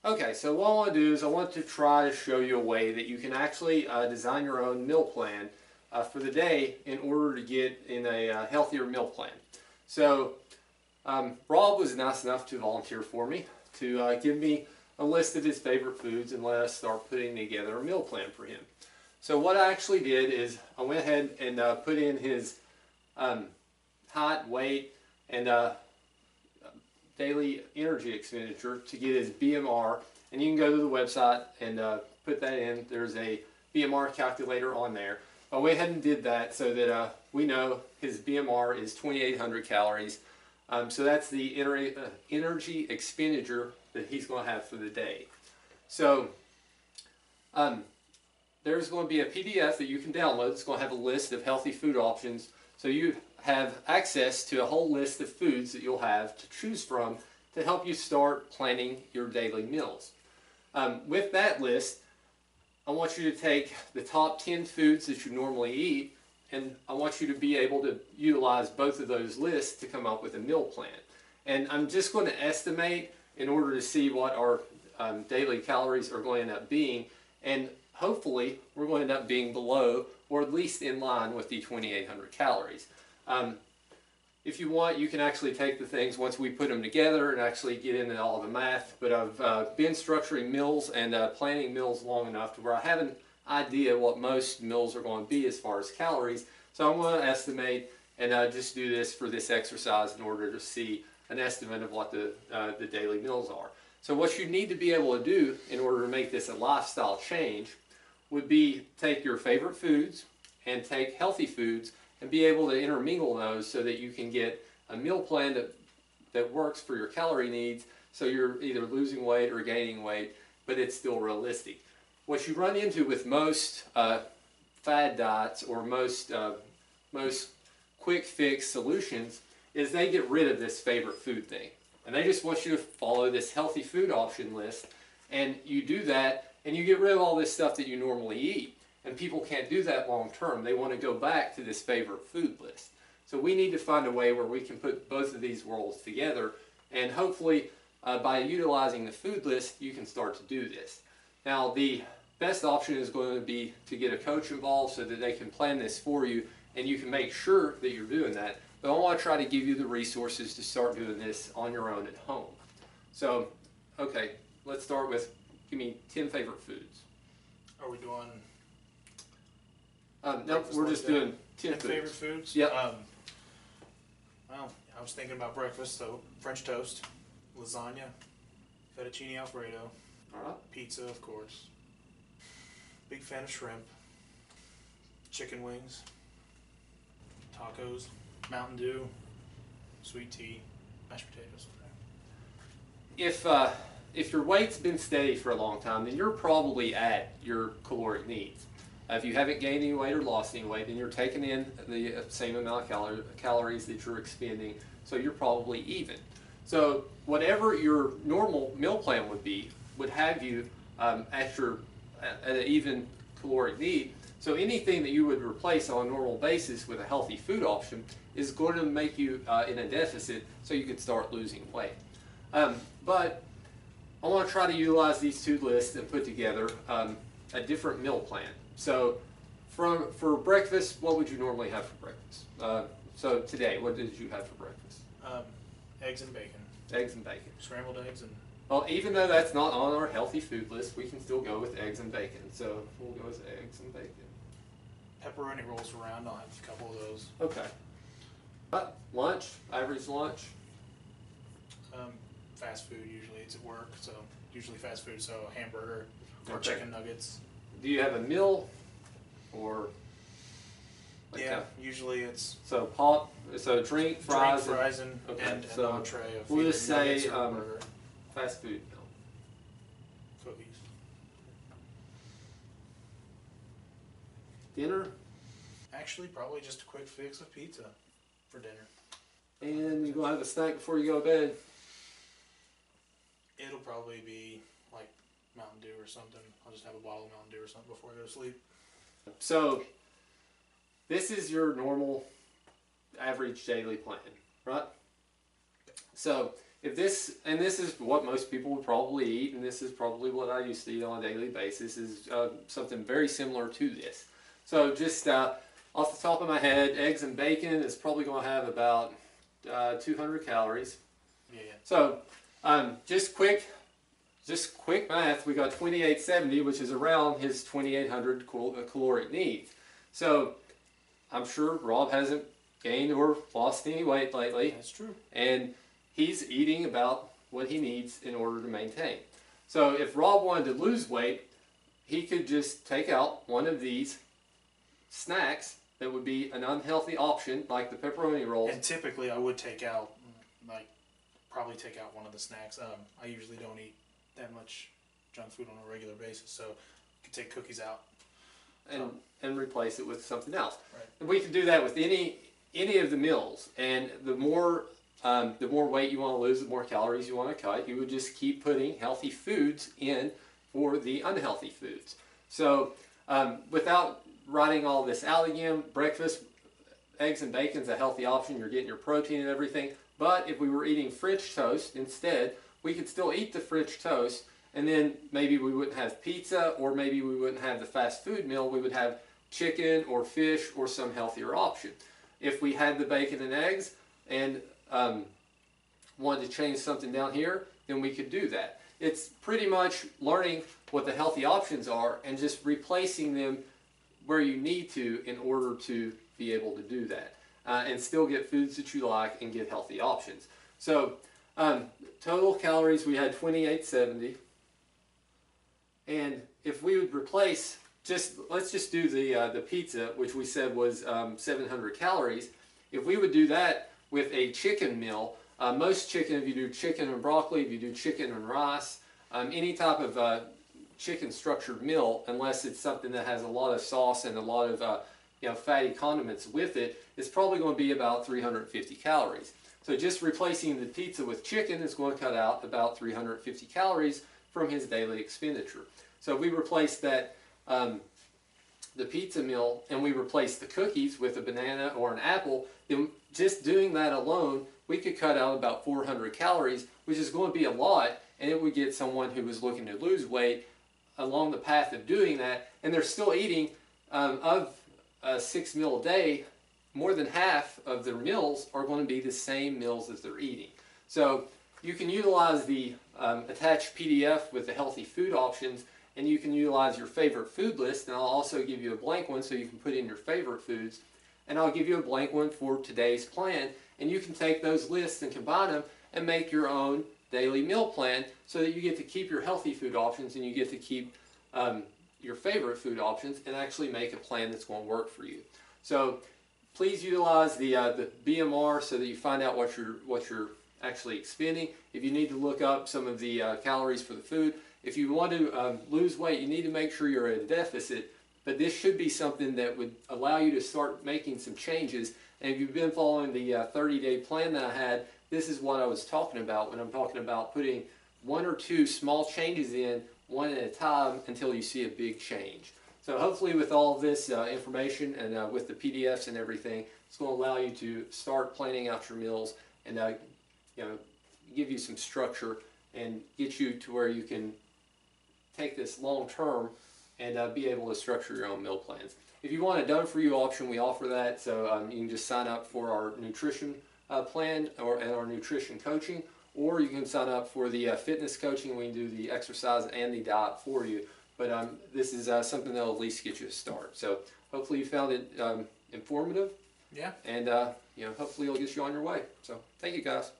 Okay, so what I want to do is I want to try to show you a way that you can actually design your own meal plan for the day in order to get in a healthier meal plan. So Rob was nice enough to volunteer for me to give me a list of his favorite foods and let us start putting together a meal plan for him. So what I actually did is I went ahead and put in his height, weight, and daily energy expenditure to get his BMR, and you can go to the website and put that in. There's a BMR calculator on there. I went ahead and did that so that we know his BMR is 2,800 calories. So that's the energy expenditure that he's going to have for the day. So there's going to be a PDF that you can download. It's going to have a list of healthy food options. So you have access to a whole list of foods that you'll have to choose from to help you start planning your daily meals. With that list, I want you to take the top 10 foods that you normally eat, and I want you to be able to utilize both of those lists to come up with a meal plan. And I'm just going to estimate in order to see what our daily calories are going to end up being, and hopefully we're going to end up being below or at least in line with the 2,800 calories. If you want, you can actually take the things once we put them together and actually get into all the math, but I've been structuring meals and planning meals long enough to where I have an idea what most meals are going to be as far as calories. So I'm going to estimate and just do this for this exercise in order to see an estimate of what the daily meals are. So what you need to be able to do in order to make this a lifestyle change would be take your favorite foods and take healthy foods and be able to intermingle those so that you can get a meal plan that works for your calorie needs, so you're either losing weight or gaining weight, but it's still realistic. What you run into with most fad diets or most quick fix solutions is they get rid of this favorite food thing. And they just want you to follow this healthy food option list, and you do that and you get rid of all this stuff that you normally eat. And people can't do that long term. They want to go back to this favorite food list. So we need to find a way where we can put both of these worlds together, and hopefully by utilizing the food list you can start to do this. Now the best option is going to be to get a coach involved so that they can plan this for you and you can make sure that you're doing that. But I want to try to give you the resources to start doing this on your own at home. So, okay, let's start with, give me 10 favorite foods. Are we doing... No, we're just doing 10 foods. Favorite foods? Yep. Well, I was thinking about breakfast, so French toast, lasagna, fettuccine alfredo, pizza, of course. Big fan of shrimp, chicken wings, tacos, Mountain Dew, sweet tea, mashed potatoes. If your weight's been steady for a long time, then you're probably at your caloric needs. If you haven't gained any weight or lost any weight, then you're taking in the same amount of calories that you're expending, so you're probably even. So whatever your normal meal plan would be, would have you at an even caloric need. So anything that you would replace on a normal basis with a healthy food option is going to make you in a deficit so you can start losing weight. But I want to try to utilize these two lists and put together a different meal plan. So for breakfast, what would you normally have for breakfast? So today, what did you have for breakfast? Eggs and bacon. Eggs and bacon. Scrambled eggs and... Well, even though that's not on our healthy food list, we can still go with eggs and bacon. So we'll go with eggs and bacon. Pepperoni rolls around, I'll have a couple of those. Okay. Lunch, average lunch? Fast food usually, it's at work, so usually fast food, so hamburger or Okay. chicken nuggets. Do you have a meal or? Like Yeah, usually it's so drink, fries, and okay, an so entree of we'll either just say nuggets or burger. fast food. No. Cookies. Dinner, Actually, probably just a quick fix of pizza for dinner. and you gonna have a snack before you go to bed. It'll probably be like Mountain Dew or something. I'll just have a bottle of Mountain Dew or something before I go to sleep. So this is your normal average daily plan, right? So if this, and this is what most people would probably eat, and this is probably what I used to eat on a daily basis, is something very similar to this. So just off the top of my head, eggs and bacon is probably going to have about 200 calories. Yeah. So just quick math, we got 2870, which is around his 2800 caloric needs. So I'm sure Rob hasn't gained or lost any weight lately. That's true. And he's eating about what he needs in order to maintain. So if Rob wanted to lose weight, he could just take out one of these snacks that would be an unhealthy option, like the pepperoni rolls. And typically I would take out, probably take out one of the snacks. I usually don't eat that much junk food on a regular basis, so you could take cookies out. And replace it with something else. Right. And we can do that with any of the meals. And the more weight you want to lose, the more calories you want to cut. You would just keep putting healthy foods in for the unhealthy foods. So without writing all this out again, breakfast, eggs and bacon is a healthy option. You're getting your protein and everything. But if we were eating French toast instead, we could still eat the French toast, and then maybe we wouldn't have pizza, or maybe we wouldn't have the fast food meal. We would have chicken or fish or some healthier option. If we had the bacon and eggs and wanted to change something down here, then we could do that. It's pretty much learning what the healthy options are and just replacing them where you need to in order to be able to do that. And still get foods that you like and get healthy options. So total calories, we had 2870. And if we would replace, let's just do the pizza, which we said was 700 calories. If we would do that with a chicken meal, most chicken, if you do chicken and broccoli, if you do chicken and rice, any type of chicken structured meal, unless it's something that has a lot of sauce and a lot of fatty condiments with it, it's probably going to be about 350 calories. So just replacing the pizza with chicken is going to cut out about 350 calories from his daily expenditure. So if we replace that, the pizza meal, and we replace the cookies with a banana or an apple, then just doing that alone, we could cut out about 400 calories, which is going to be a lot, and it would get someone who was looking to lose weight along the path of doing that, and they're still eating of a 6 meal a day. More than half of their meals are going to be the same meals as they're eating. So you can utilize the attached PDF with the healthy food options, and you can utilize your favorite food list, and I'll also give you a blank one so you can put in your favorite foods, and I'll give you a blank one for today's plan, and you can take those lists and combine them and make your own daily meal plan so that you get to keep your healthy food options and you get to keep your favorite food options and actually make a plan that's going to work for you. So please utilize the BMR so that you find out what you're actually expending. If you need to look up some of the calories for the food, if you want to lose weight, you need to make sure you're at a deficit, but this should be something that would allow you to start making some changes. And if you've been following the 30-day plan that I had, this is what I was talking about when I'm talking about putting 1 or 2 small changes in, one at a time, until you see a big change. So hopefully with all of this information and with the PDFs and everything, it's going to allow you to start planning out your meals and give you some structure and get you to where you can take this long term and be able to structure your own meal plans. If you want a done-for-you option, we offer that. So you can just sign up for our nutrition plan and our nutrition coaching, or you can sign up for the fitness coaching. We can do the exercise and the diet for you. But this is something that will at least get you a start. So hopefully you found it informative. Yeah. And hopefully it'll get you on your way. So thank you, guys.